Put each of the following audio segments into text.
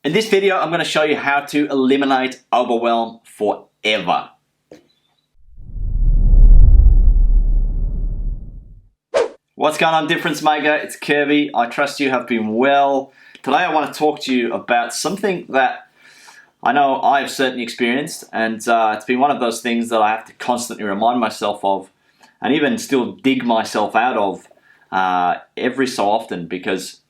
In this video, I'm going to show you how to eliminate overwhelm forever. What's going on, difference maker? It's Kirby. I trust you have been well. Today I want to talk to you about something that I know I've certainly experienced, and it's been one of those things that I have to constantly remind myself of and even still dig myself out of every so often, because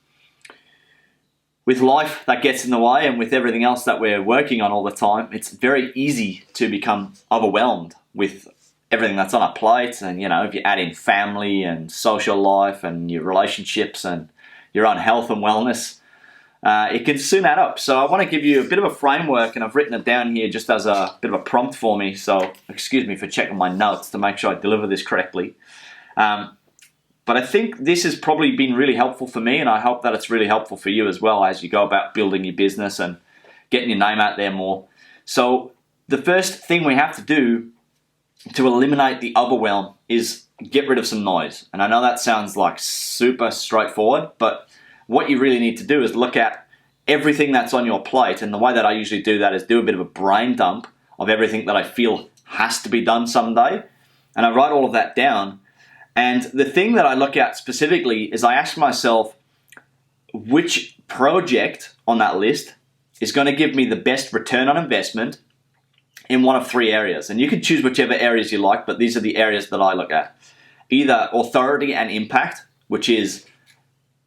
with life that gets in the way and with everything else that we're working on all the time, it's very easy to become overwhelmed with everything that's on our plate. And you know, if you add in family and social life and your relationships and your own health and wellness, it can soon add up. So I want to give you a bit of a framework, and I've written it down here just as a bit of a prompt for me. So excuse me for checking my notes to make sure I deliver this correctly. But I think this has probably been really helpful for me, and I hope that it's really helpful for you as well as you go about building your business and getting your name out there more. So the first thing we have to do to eliminate the overwhelm is get rid of some noise. And I know that sounds like super straightforward, but what you really need to do is look at everything that's on your plate. And the way that I usually do that is do a bit of a brain dump of everything that I feel has to be done someday. And I write all of that down. And the thing that I look at specifically is I ask myself, which project on that list is going to give me the best return on investment in one of three areas. And you can choose whichever areas you like, but these are the areas that I look at. Either authority and impact, which is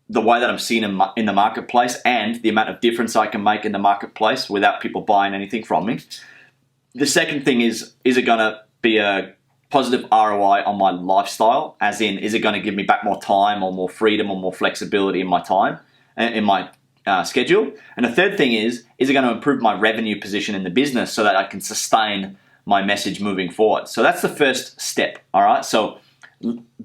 the way that I'm seen in the marketplace and the amount of difference I can make in the marketplace without people buying anything from me. The second thing is it going to be a positive ROI on my lifestyle, as in, is it going to give me back more time or more freedom or more flexibility in my time, in my schedule? And the third thing is it going to improve my revenue position in the business so that I can sustain my message moving forward? So that's the first step, all right? So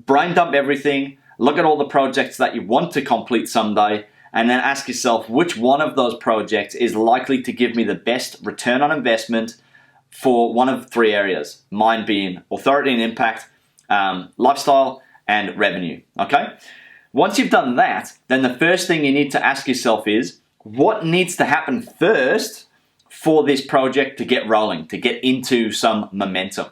brain dump everything, look at all the projects that you want to complete someday, and then ask yourself which one of those projects is likely to give me the best return on investment for one of three areas, mine being authority and impact, lifestyle, and revenue, okay? Once you've done that, then the first thing you need to ask yourself is, what needs to happen first for this project to get rolling, to get into some momentum?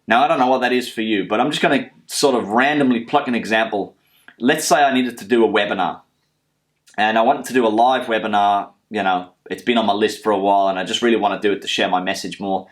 Now, I don't know what that is for you, but I'm just going to sort of randomly pluck an example. Let's say I needed to do a webinar, and I wanted to do a live webinar. You know, it's been on my list for a while, and I just really want to do it to share my message more.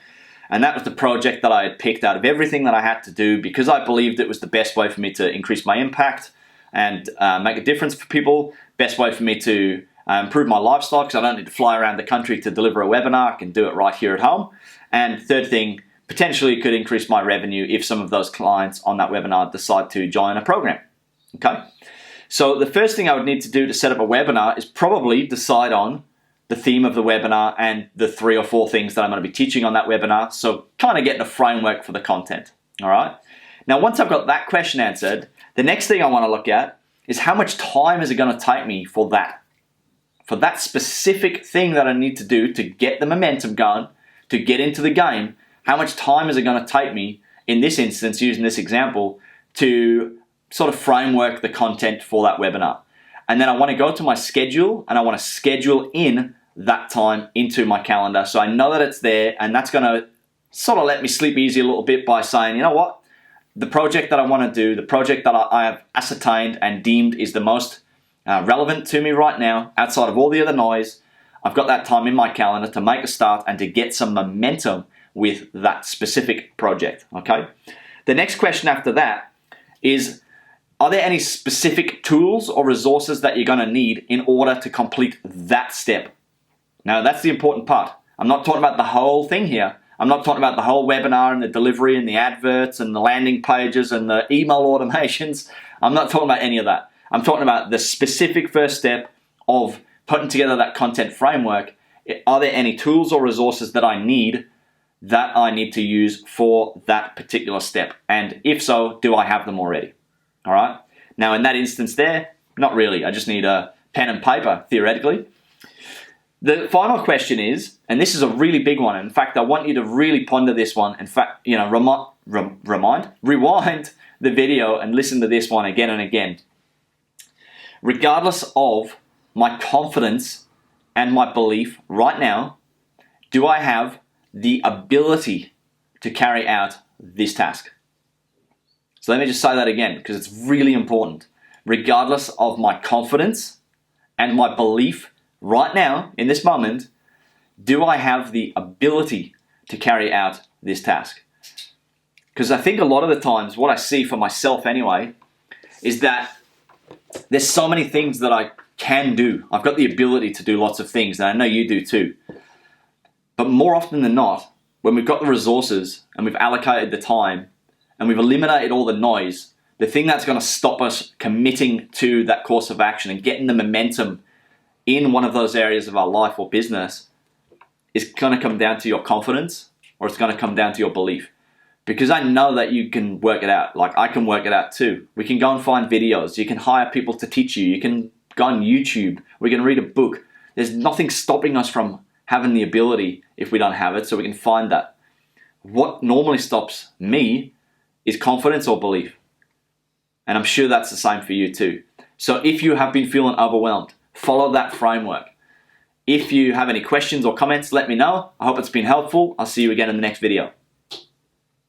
And that was the project that I had picked out of everything that I had to do, because I believed it was the best way for me to increase my impact and make a difference for people. Best way for me to improve my lifestyle, because I don't need to fly around the country to deliver a webinar. I can do it right here at home. And third thing, potentially it could increase my revenue if some of those clients on that webinar decide to join a program. Okay. So the first thing I would need to do to set up a webinar is probably decide on the theme of the webinar and the 3 or 4 things that I'm going to be teaching on that webinar. So kind of getting a framework for the content. All right. Now, once I've got that question answered, the next thing I want to look at is how much time is it going to take me for that specific thing that I need to do to get the momentum going, to get into the game. How much time is it going to take me, in this instance, using this example, to sort of framework the content for that webinar? And then I want to go to my schedule, and I want to schedule in that time into my calendar so I know that it's there, and that's going to sort of let me sleep easy a little bit by saying, you know what, the project that I want to do, the project that I have ascertained and deemed is the most relevant to me right now, outside of all the other noise, I've got that time in my calendar to make a start and to get some momentum with that specific project, okay? The next question after that is, are there any specific tools or resources that you're going to need in order to complete that step? Now, that's the important part. I'm not talking about the whole thing here. I'm not talking about the whole webinar and the delivery and the adverts and the landing pages and the email automations. I'm not talking about any of that. I'm talking about the specific first step of putting together that content framework. Are there any tools or resources that I need to use for that particular step? And if so, do I have them already? All right. Now, in that instance there, not really. I just need a pen and paper, theoretically. The final question is, and this is a really big one. In fact, I want you to really ponder this one. In fact, you know, rewind the video and listen to this one again and again. Regardless of my confidence and my belief right now, do I have the ability to carry out this task? So let me just say that again, because it's really important. Regardless of my confidence and my belief right now, in this moment, do I have the ability to carry out this task? Because I think a lot of the times, what I see for myself anyway, is that there's so many things that I can do. I've got the ability to do lots of things, and I know you do too. But more often than not, when we've got the resources and we've allocated the time and we've eliminated all the noise, the thing that's going to stop us committing to that course of action and getting the momentum in one of those areas of our life or business is going to come down to your confidence, or it's going to come down to your belief. Because I know that you can work it out. Like, I can work it out too. We can go and find videos. You can hire people to teach you. You can go on YouTube. We can read a book. There's nothing stopping us from having the ability if we don't have it, so we can find that. What normally stops me is confidence or belief. And I'm sure that's the same for you too. So if you have been feeling overwhelmed, follow that framework. If you have any questions or comments, let me know. I hope it's been helpful. I'll see you again in the next video.